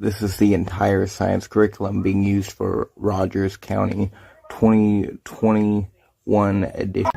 This is the entire science curriculum being used for Rogers County 2021 edition.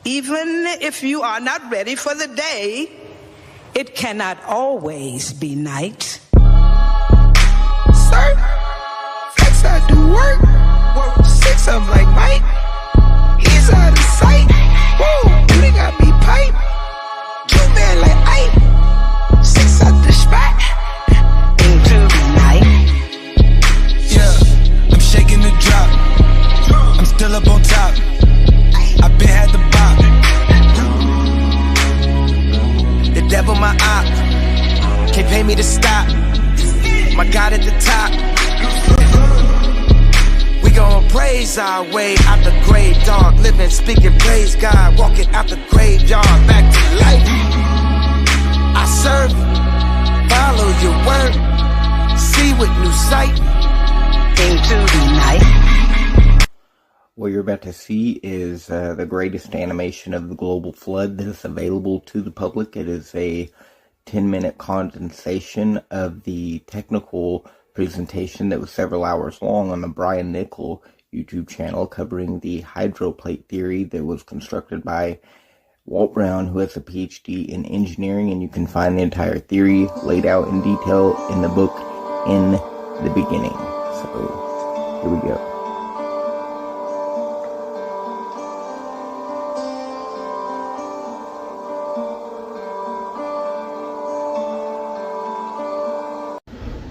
Even if you are not ready for the day, it cannot always be night. Sir, flex I do work. 6 of 'em like Mike. He's out of sight. Whoa, they got me pipe. 2 man like Ike. 6 at the spot. Into the night. Yeah, I'm shaking the drop. I'm still up on top. I've been had the bop. The devil my op. Can't pay me to stop. My God at the top. We gon' praise our way out the grave, dog. Living, speaking, praise God. Walking out the graveyard, back to life. I serve, follow your word. See with new sight. Into the night. What you're about to see is the greatest animation of the global flood that is available to the public. It is a 10-minute condensation of the technical presentation that was several hours long on the Brian Nickel YouTube channel covering the hydroplate theory that was constructed by Walt Brown, who has a PhD in engineering, and you can find the entire theory laid out in detail in the book In the Beginning. So, here we go.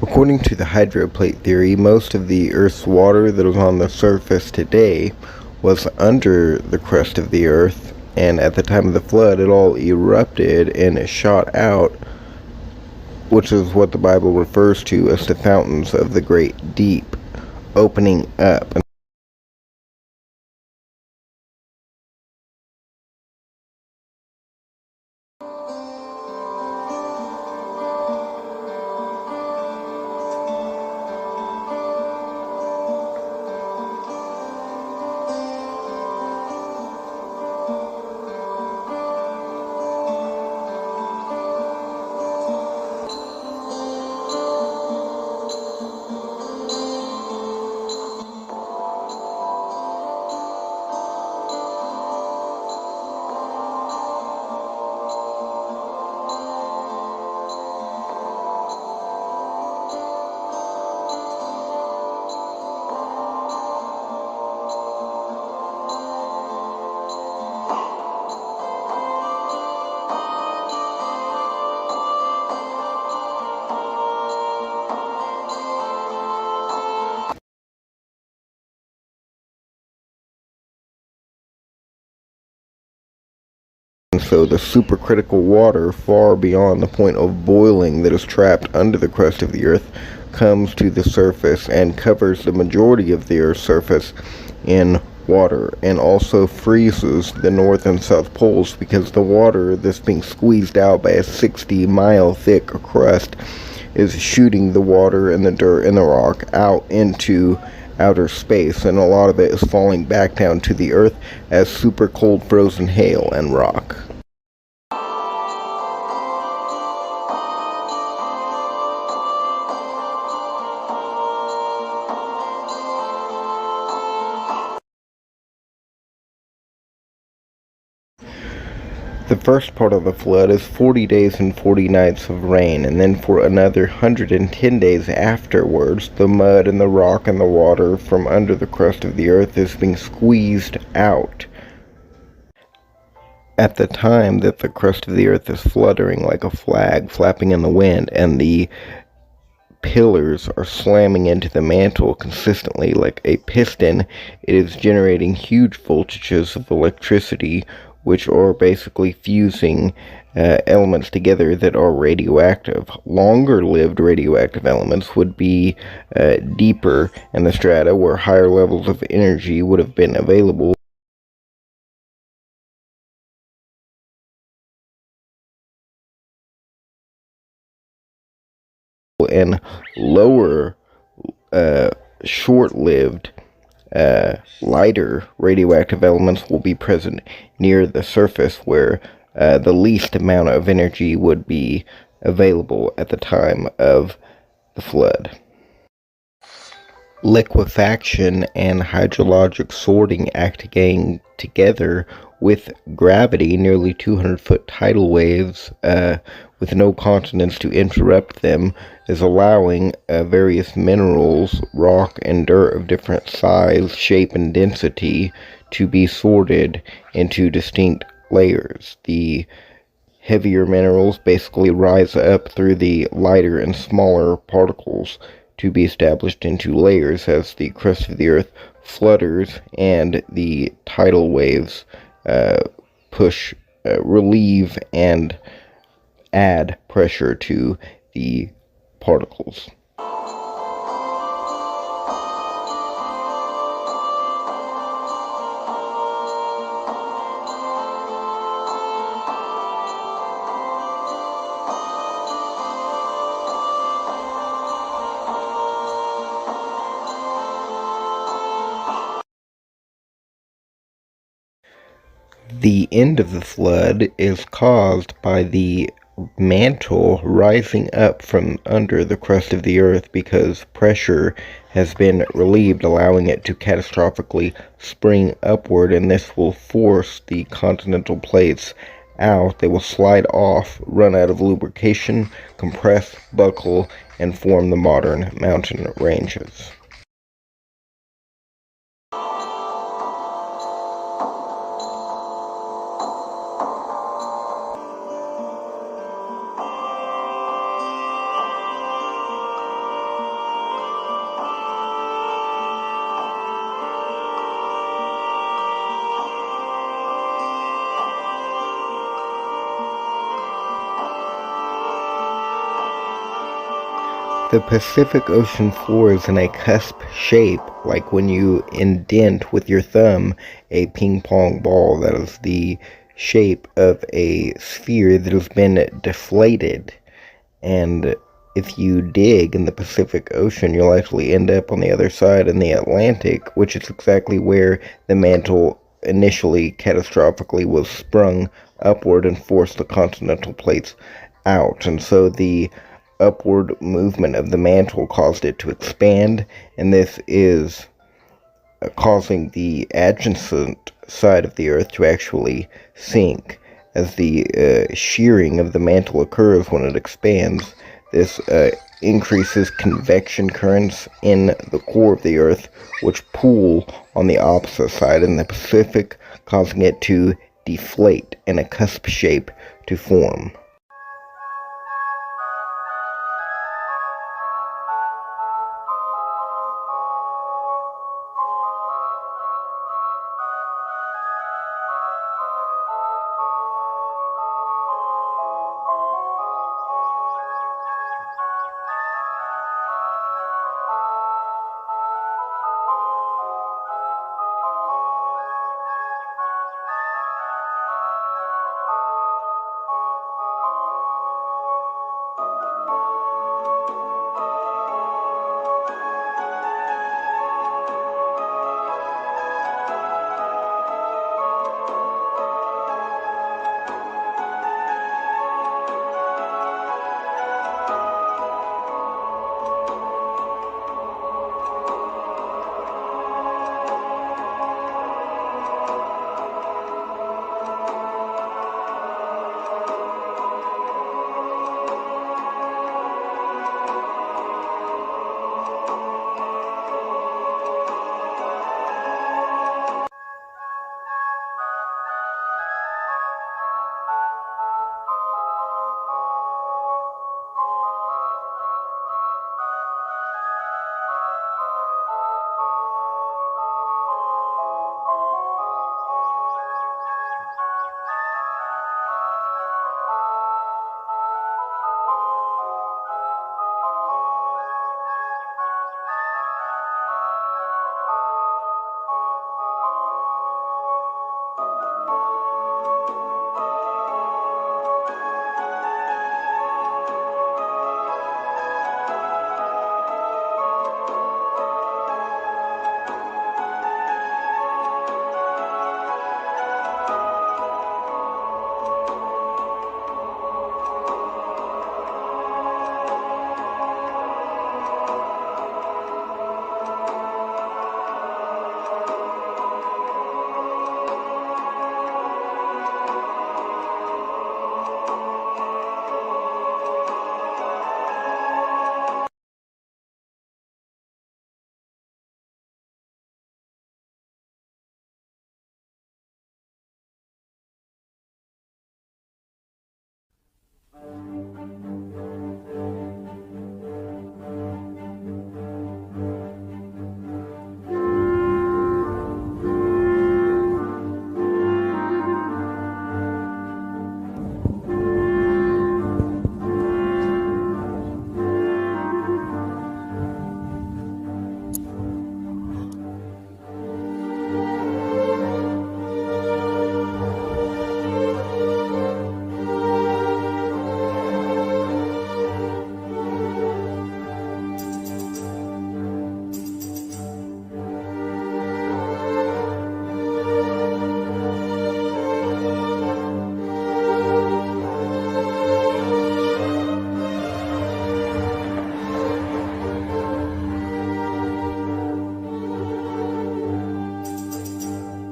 According to the hydroplate theory, most of the Earth's water that is on the surface today was under the crust of the Earth, and at the time of the flood it all erupted and it shot out, which is what the Bible refers to as the fountains of the great deep opening up. So the supercritical water far beyond the point of boiling that is trapped under the crust of the Earth comes to the surface and covers the majority of the Earth's surface in water, and also freezes the north and south poles because the water that's being squeezed out by a 60-mile thick crust is shooting the water and the dirt and the rock out into outer space, and a lot of it is falling back down to the Earth as super cold frozen hail and rock. The first part of the flood is 40 days and 40 nights of rain, and then for another 110 days afterwards, the mud and the rock and the water from under the crust of the earth is being squeezed out. At the time that the crust of the earth is fluttering like a flag flapping in the wind, and the pillars are slamming into the mantle consistently like a piston, it is generating huge voltages of electricity, which are basically fusing elements together that are radioactive. Longer-lived radioactive elements would be deeper in the strata, where higher levels of energy would have been available. And lower, short-lived, lighter radioactive elements will be present near the surface, where the least amount of energy would be available at the time of the flood. Liquefaction and hydrologic sorting acting together with gravity, nearly 200-foot tidal waves with no continents to interrupt them, is allowing various minerals, rock and dirt of different size, shape, and density to be sorted into distinct layers. The heavier minerals basically rise up through the lighter and smaller particles to be established into layers as the crust of the earth flutters and the tidal waves relieve and add pressure to the particles. The end of the flood is caused by the mantle rising up from under the crust of the earth because pressure has been relieved, allowing it to catastrophically spring upward, and this will force the continental plates out. They will slide off, run out of lubrication, compress, buckle, and form the modern mountain ranges. The Pacific Ocean floor is in a cusp shape, like when you indent with your thumb a ping pong ball. That is the shape of a sphere that has been deflated. And if you dig in the Pacific Ocean, you'll actually end up on the other side in the Atlantic, which is exactly where the mantle initially catastrophically was sprung upward and forced the continental plates out. And so the upward movement of the mantle caused it to expand, and this is causing the adjacent side of the earth to actually sink. As the shearing of the mantle occurs when it expands, this increases convection currents in the core of the earth, which pull on the opposite side in the Pacific, causing it to deflate and a cusp shape to form.